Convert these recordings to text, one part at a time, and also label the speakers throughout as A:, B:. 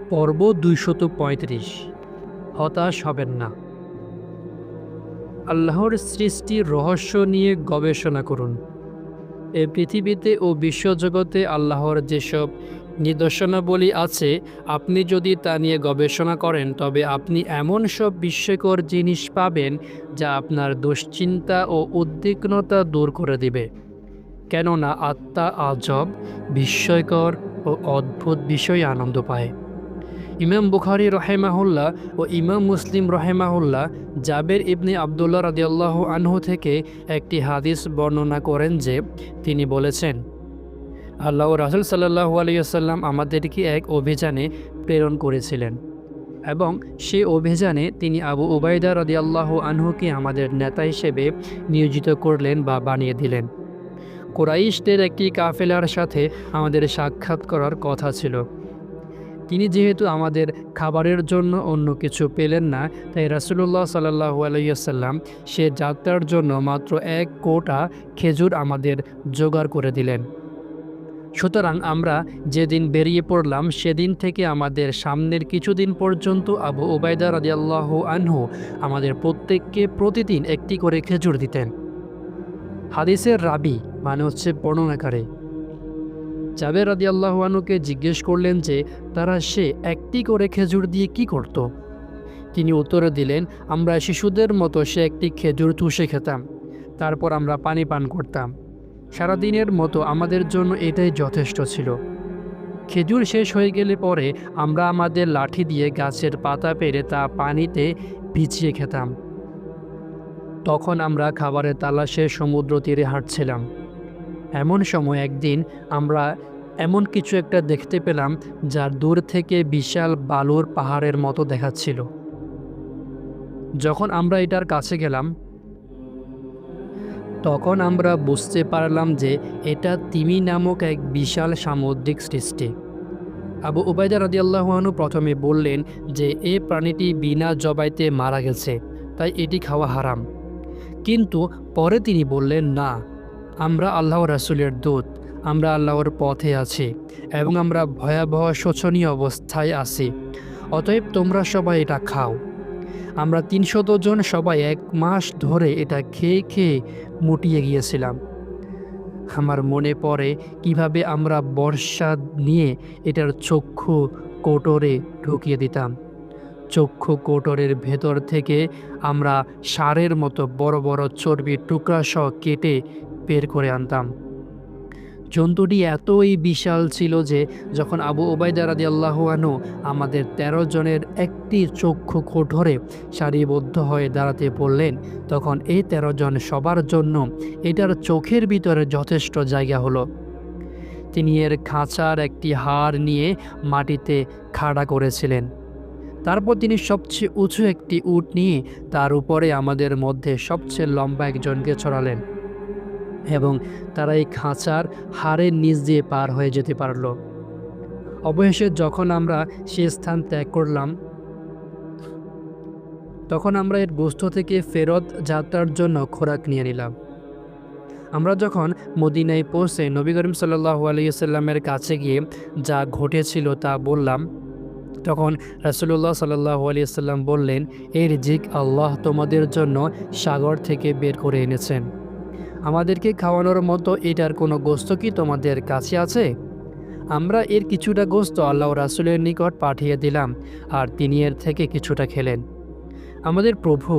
A: পর্ব ২৩৫। হতাশ হবেন না। আল্লাহর সৃষ্টির রহস্য নিয়ে গবেষণা করুন। এই পৃথিবীতে ও বিশ্বজগতে আল্লাহর যেসব নিদর্শনাবলী আছে, আপনি যদি তা নিয়ে গবেষণা করেন তবে আপনি এমন সব বিস্ময়কর জিনিস পাবেন যা আপনার দুশ্চিন্তা ও উদ্বিগ্নতা দূর করে দিবে। কেননা আত্মা আজব, বিস্ময়কর ও অদ্ভুত বিষয়ে আনন্দ পায়। ইমাম বুখারী রহেমাহুল্লাহ ও ইমাম মুসলিম রহেমাহুল্লাহ জাবের ইবনে আবদুল্লাহ রাদিয়াল্লাহু আনহু থেকে একটি হাদিস বর্ণনা করেন যে তিনি বলেছেন, আল্লাহ রাসূল সাল্লাল্লাহু আলাইহি ওয়াসাল্লাম আমাদেরকে এক অভিযানে প্রেরণ করেছিলেন এবং সেই অভিযানে তিনি আবু উবাইদা রাদিয়াল্লাহু আনহুকে আমাদের নেতা হিসেবে নিয়োজিত করলেন বা বানিয়ে দিলেন। কুরাইশদের একটি কাফেলার সাথে আমাদের সাক্ষাৎ করার কথা ছিল। তিনি যেহেতু আমাদের খাবারের জন্য অন্য কিছু পেলেন না, তাই রাসূলুল্লাহ সাল্লাল্লাহু আলাইহি ওয়াসাল্লাম সে যাত্রার জন্য মাত্র এক কোটা খেজুর আমাদের জোগাড় করে দিলেন। সুতরাং আমরা যেদিন বেরিয়ে পড়লাম সেদিন থেকে আমাদের সামনের কিছুদিন পর্যন্ত আবু উবাইদা রাদিয়াল্লাহু আনহু আমাদের প্রত্যেককে প্রতিদিন একটি করে খেজুর দিতেন। হাদিসের রাবি মানে হচ্ছে বর্ণনাকারী জাবের রাদিয়াল্লাহু আনহুকে জিজ্ঞেস করলেন যে তারা সে একটি করে খেজুর দিয়ে কি করত। তিনি উত্তরে দিলেন, আমরা শিশুদের মতো সে একটি খেজুর চুষে খেতাম, তারপর আমরা পানি পান করতাম। সারাদিনের মতো আমাদের জন্য এটাই যথেষ্ট ছিল। খেজুর শেষ হয়ে গেলে পরে আমরা আমাদের লাঠি দিয়ে গাছের পাতা পেড়ে তা পানিতে ভিজিয়ে খেতাম। তখন আমরা খাবারের তালাশে সমুদ্র তীরে হাঁটছিলাম। এমন সময় একদিন আমরা এমন কিছু একটা দেখতে পেলাম যা দূর থেকে বিশাল বালুর পাহাড়ের মতো দেখাচ্ছিল। যখন আমরা এটার কাছে গেলাম তখন আমরা বুঝতে পারলাম যে এটা তিমি নামক এক বিশাল সামুদ্রিক সৃষ্টি। আবু উবাইদা রাদিয়াল্লাহু আনহু প্রথমে বললেন যে এই প্রাণীটি বিনা জবাইতে মারা গেছে, তাই এটি খাওয়া হারাম। কিন্তু পরে তিনি বললেন, না, আমরা আল্লাহর রাসূলের দূত, আমরা আল্লাহর পথে আছি এবং আমরা ভয়াবহ শোচনীয় অবস্থায় আছি, অতএব তোমরা সবাই এটা খাও। আমরা ৩০০ জন সবাই ১ মাস ধরে এটা খেয়ে খেয়ে মুটিয়ে গিয়েছিলাম। আমার মনে পড়ে কিভাবে আমরা বর্শা নিয়ে এটার চক্ষু কোটরে ঢুকিয়ে দিতাম। চক্ষু কোটরের ভেতর থেকে আমরা ষাঁড়ের মতো বড় বড় চর্বির টুকরাসহ কেটে বের করে আনতাম। জন্তুটি এতই বিশাল ছিল যে যখন আবু উবাইদা রাদিয়াল্লাহু আনহু আমাদের ১৩ জনের একটি চক্ষু কোটরে সারিবদ্ধ হয়ে দাঁড়াতে বললেন, তখন এই ১৩ জন সবার জন্য এটার চোখের ভিতরে যথেষ্ট জায়গা হলো। তিনি এর খাঁচার একটি হাড় নিয়ে মাটিতে খাড়া করেছিলেন। তারপর তিনি সবচেয়ে উঁচু একটি উট নিয়ে তার উপরে আমাদের মধ্যে সবচেয়ে লম্বা একজনকে ছড়ালেন এবং তারা এই খাঁচার হাড়ের নিচ দিয়ে পার হয়ে যেতে পারল। অবশেষে যখন আমরা সে স্থান ত্যাগ করলাম তখন আমরা এর গোস্ত থেকে ফেরত যাত্রার জন্য খোরাক নিয়ে নিলাম। আমরা যখন মদিনায় পৌঁছে নবী করিম সাল্লাল্লাহু আলাইহি ওয়াসাল্লামের কাছে গিয়ে যা ঘটেছিল তা বললাম, তখন রাসূলুল্লাহ সাল্লাল্লাহু আলাইহি ওয়াসাল্লাম বললেন, এই রিজিক আল্লাহ তোমাদের জন্য সাগর থেকে বের করে এনেছেন। আমাদেরকে খাওয়ানোর মতো এটার কোনো গোস্ত কি তোমাদের কাছে আছে? আমরা এর কিছুটা গোস্ত আল্লাহ রাসূলের নিকট পাঠিয়ে দিলাম আর তিনি এর থেকে কিছুটা খেলেন। আমাদের প্রভু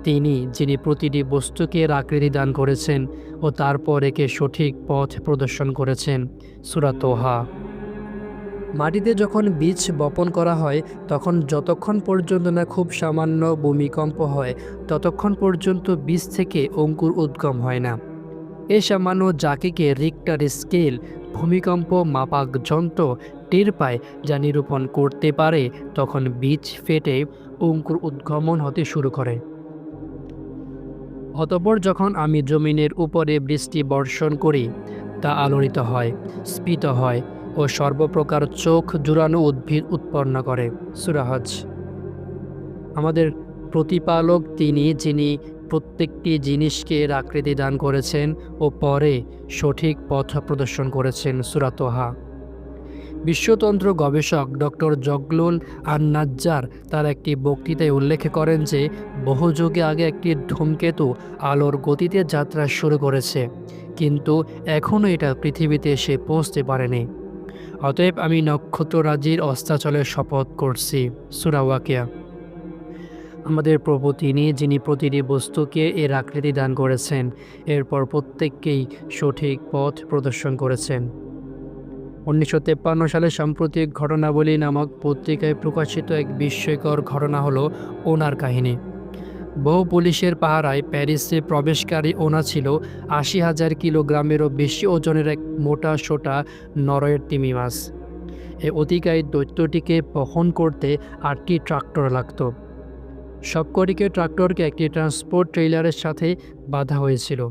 A: তিনি যিনি প্রতিটি বস্তুকে এর আকৃতি দান করেছেন ও তারপর একে সঠিক পথ প্রদর্শন করেছেন। সূরা তোহা। মাটিতে যখন বীজ বপন করা হয় তখন যতক্ষণ পর্যন্ত না খুব সামান্য ভূমিকম্প হয় ততক্ষণ পর্যন্ত বীজ থেকে অঙ্কুর উদ্গম হয় না। এ সামান্য জাকিকে রিক্টার স্কেল ভূমিকম্প মাপাক যন্ত্র টের পায় যা নিরূপণ করতে পারে তখন বীজ ফেটে অঙ্কুর উদ্গমন হতে শুরু করে। অতঃপর যখন আমি জমিনের উপরে বৃষ্টি বর্ষণ করি তা আলোড়িত হয়, স্ফীত হয় ও সর্বপ্রকার চোখ জুড়ানো উদ্ভিদ উৎপন্ন করে। সূরা হজ। আমাদের প্রতিপালক তিনি যিনি প্রত্যেকটি জিনিসকে এর আকৃতি দান করেছেন ও পরে সঠিক পথ প্রদর্শন করেছেন। সূরা তোহা। বিশ্বতন্ত্র গবেষক ডক্টর জগলুল আন-নাজ্জার তার একটি বক্তৃতায় উল্লেখ করেন যে বহু যুগে আগে একটি ধূমকেতু আলোর গতিতে যাত্রা শুরু করেছে, কিন্তু এখনও এটা পৃথিবীতে এসে পৌঁছতে পারেনি। অতএব আমি নক্ষত্ররাজির অস্তাচলের শপথ করছি। সূরা ওয়াকিয়া। আমাদের প্রভু তিনি, যিনি প্রতিটি বস্তুকে এর আকৃতি দান করেছেন, এরপর প্রত্যেককেই সঠিক পথ প্রদর্শন করেছেন। 1953 সালে সাম্প্রতিক ঘটনাবলী নামক পত্রিকায় প্রকাশিত এক বিস্ময়কর ঘটনা হলো ওনার কাহিনী। বহু পুলিশের পাহারায় প্যারিসে প্রবেশকারী ওনা ছিল 80,000 কিলোগ্রামেরও বেশি ওজনের এক মোটা সোটা নরওয়ের তিমি মাছ। এই অতিকায় দৈত্যটিকে বহন করতে 8টি ট্রাক্টর লাগত। সবকটিকে ট্রাক্টরকে একটি ট্রান্সপোর্ট ট্রেইলারের সাথে বাঁধা হয়েছিল।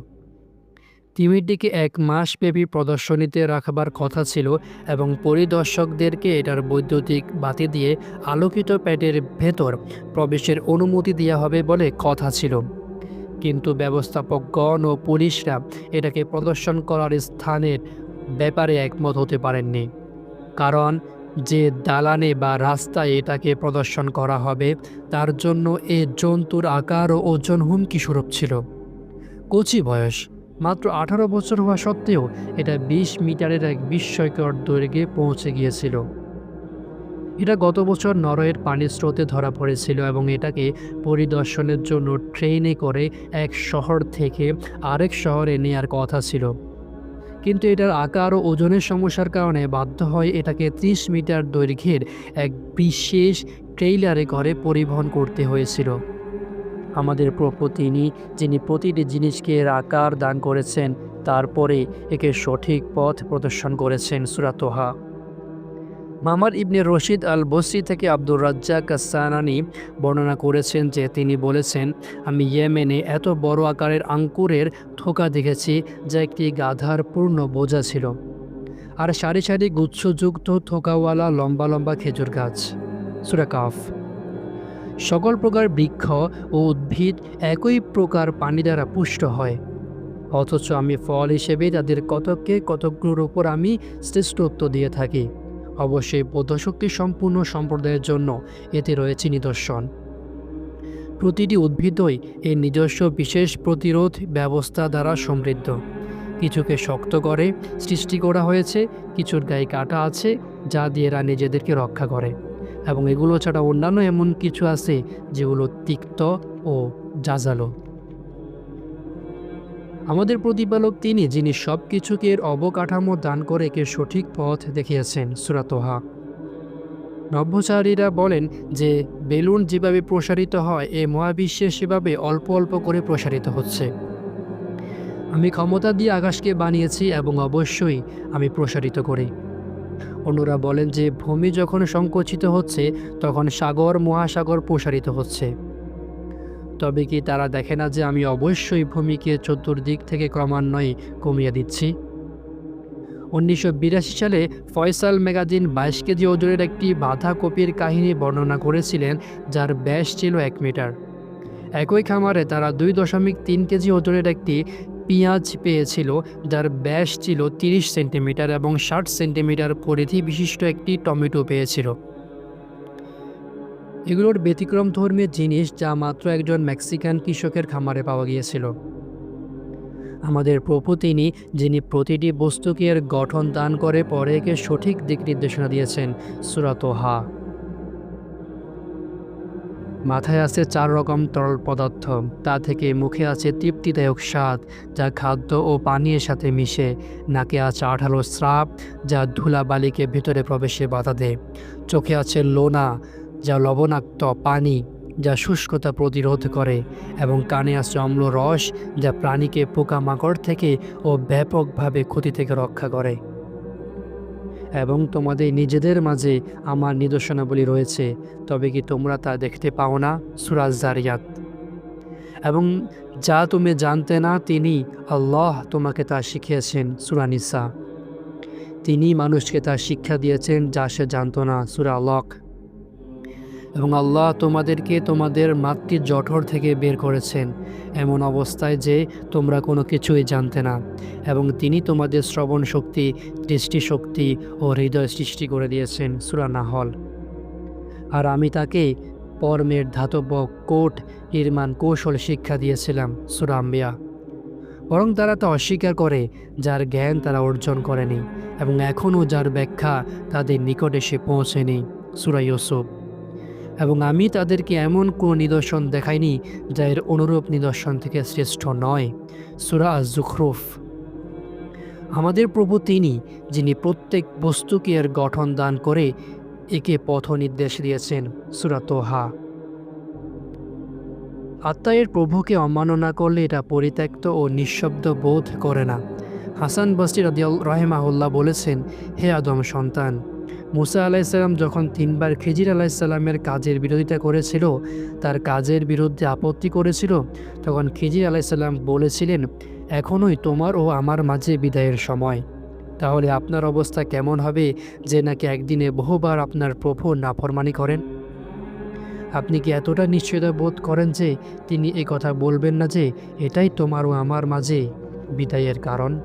A: তিমিরটিকে 1 মাসব্যাপী প্রদর্শনীতে রাখবার কথা ছিল এবং পরিদর্শকদেরকে এটার বৈদ্যুতিক বাতি দিয়ে আলোকিত প্যাডের ভেতর প্রবেশের অনুমতি দেওয়া হবে বলে কথা ছিল। কিন্তু ব্যবস্থাপকগণ ও পুলিশরা এটাকে প্রদর্শন করার স্থানের ব্যাপারে একমত হতে পারেননি, কারণ যে দালানে বা রাস্তায় এটাকে প্রদর্শন করা হবে তার জন্য এ জন্তুর আকার ও ওজন হুমকিস্বরূপ ছিল। কচি বয়স, মাত্র 18 বছর হওয়া সত্ত্বেও এটা 20 মিটারের এক বিস্ময়কর দৈর্ঘ্যে পৌঁছে গিয়েছিল। এটা গত বছর নরওয়ের পানির স্রোতে ধরা পড়েছিল এবং এটাকে পরিদর্শনের জন্য ট্রেনে করে এক শহর থেকে আরেক শহরে নেয়ার কথা ছিল, কিন্তু এটার আকার ও ওজনের সমস্যার কারণে বাধ্য হয় এটাকে 30 মিটার দৈর্ঘ্যের এক বিশেষ ট্রেইলারে করে পরিবহন করতে হয়েছিল। আমাদের প্রভু তিনি, যিনি প্রতিটি জিনিসকে এর আকার দান করেছেন, তারপরে একে সঠিক পথ প্রদর্শন করেছেন। সূরা তোহা। মামার ইবনে রশিদ আল বসরি থেকে আব্দুর রাজ্জাক আস-সানানি বর্ণনা করেছেন যে তিনি বলেছেন, আমি ইয়েমেনে এত বড় আকারের আঙ্কুরের থোকা দেখেছি যা একটি গাধার পূর্ণ বোঝা ছিল, আর সারি সারি গুচ্ছযুক্ত থোকাওয়ালা লম্বা লম্বা খেজুর গাছ। সূরা কাফ। সকল প্রকার বৃক্ষ ও উদ্ভিদ একই প্রকার পানি দ্বারা পুষ্ট হয়, অথচ আমি ফল হিসেবে তাদের কতকগুলোর উপর আমি শ্রেষ্ঠত্ব দিয়ে থাকি। অবশ্যই বোধশক্তি সম্পূর্ণ সম্প্রদায়ের জন্য এতে রয়েছে নিদর্শন। প্রতিটি উদ্ভিদই এর নিজস্ব বিশেষ প্রতিরোধ ব্যবস্থা দ্বারা সমৃদ্ধ। কিছুকে শক্ত করে সৃষ্টি করা হয়েছে, কিছুর গায়ে কাঁটা আছে যা দিয়ে এরা নিজেদেরকে রক্ষা করে, এবং এগুলো ছাড়া অন্যান্য এমন কিছু আছে যেগুলো তিক্ত ও জাজালো। আমাদের প্রতিপালক তিনি, যিনি সব কিছুকে এর অবকাঠামো দান করে একে সঠিক পথ দেখিয়েছেন। সূরা তোহা। নভোচারীরা বলেন যে বেলুন যেভাবে প্রসারিত হয় এ মহাবিশ্বে সেভাবে অল্প অল্প করে প্রসারিত হচ্ছে। আমি ক্ষমতা দিয়ে আকাশকে বানিয়েছি এবং অবশ্যই আমি প্রসারিত করি। অন্যরা বলেন যে ভূমি যখন সংকুচিত হচ্ছে তখন সাগর মহাসাগর প্রসারিত হচ্ছে। তবে কি তারা দেখে না যে আমি অবশ্যই ভূমিকে চতুর্দিক থেকে ক্রমান্বয়ে কমিয়ে দিচ্ছি? 1982 সালে ফয়সাল ম্যাগাজিন 22 কেজি ওজনের একটি বাঁধাকপির কাহিনী বর্ণনা করেছিলেন যার ব্যাস ছিল 1 মিটার। একই খামারে তারা 2.3 কেজি ওজনের একটি পেঁয়াজ পেয়েছিল যার ব্যাস ছিল 30 সেন্টিমিটার এবং 60 সেন্টিমিটার পরিধি বিশিষ্ট একটি টমেটো পেয়েছিল। এগুলোর ব্যতিক্রমধর্মী জিনিস যা মাত্র একজন মেক্সিকান কৃষকের খামারে পাওয়া গিয়েছিল। আমাদের প্রভু তিনি, যিনি প্রতিটি বস্তুকে এর গঠন দান করে পরে একে সঠিক দিক নির্দেশনা দিয়েছেন। সূরা তোহা। মাথায় আছে 4 রকম তরল পদার্থ, তা থেকে মুখে আছে তৃপ্তিদায়ক স্বাদ যা খাদ্য ও পানীয়ের সাথে মিশে, নাকে আছে আঠালো স্রাব যা ধুলাবালিকে ভিতরে প্রবেশে বাধা দেয়, চোখে আছে লোনা যা লবণাক্ত পানি যা শুষ্কতা প্রতিরোধ করে, এবং কানে আছে অম্ল রস যা প্রাণীকে পোকামাকড় থেকে ও ব্যাপকভাবে ক্ষতি থেকে রক্ষা করে। এবং তোমাদের নিজেদের মাঝে আমার নিদর্শনাবলী রয়েছে, তবে কি তোমরা তা দেখতে পাও না? সূরা যারিয়াত। এবং যা তুমি জানতে না তিনি আল্লাহ তোমাকে তা শিখিয়েছেন। সূরা নিসা। তিনি মানুষকে তা শিক্ষা দিয়েছেন যা সে জানত না। সূরা লক। এবং আল্লাহ তোমাদেরকে তোমাদের মাতৃ জঠর থেকে বের করেছেন এমন অবস্থায় যে তোমরা কোনো কিছুই জানতে না, এবং তিনি তোমাদের শ্রবণ শক্তি, দৃষ্টিশক্তি ও হৃদয় সৃষ্টি করে দিয়েছেন। সূরা নাহল। আর আমি তাকে কর্মের ধাতব কোট নির্মাণ কৌশল শিক্ষা দিয়েছিলাম। সূরা আম্বিয়া। বরং তারা তা অস্বীকার করে যার জ্ঞান তারা অর্জন করেনি, এবং এখনও যার ব্যাখ্যা তাদের নিকট এসে পৌঁছেনি। সূরা ইউসুফ। এবং আমি তাদেরকে এমন কোনো নিদর্শন দেখাইনি যা এর অনুরূপ নিদর্শন থেকে শ্রেষ্ঠ নয়। সূরা আজ-জুখরুফ। আমাদের প্রভু তিনি, যিনি প্রত্যেক বস্তুকে এর গঠন দান করে একে পথ নির্দেশ দিয়েছেন। সূরা তোহা। আত্মা এর প্রভুকে অমাননা করলে এটা পরিত্যক্ত ও নিঃশব্দ বোধ করে না। হাসান বসরি রাহিমাহুল্লাহ বলেছেন, হে আদম সন্তান, মুসা আলাইসাল্লাম যখন 3বার খিজির আলাইসাল্লামের কাজের বিরোধিতা করেছিল, তার কাজের বিরুদ্ধে আপত্তি করেছিল, তখন খিজির আলাইসাল্লাম বলেছিলেন, এখনই তোমার ও আমার মাঝে বিদায়ের সময়। তাহলে আপনার অবস্থা কেমন হবে যে নাকি একদিনে বহুবার আপনার প্রভু নাফরমানি করেন? আপনি কি এতটা নিশ্চয়তা বোধ করেন যে তিনি এ কথা বলবেন না যে এটাই তোমার ও আমার মাঝে বিদায়ের কারণ?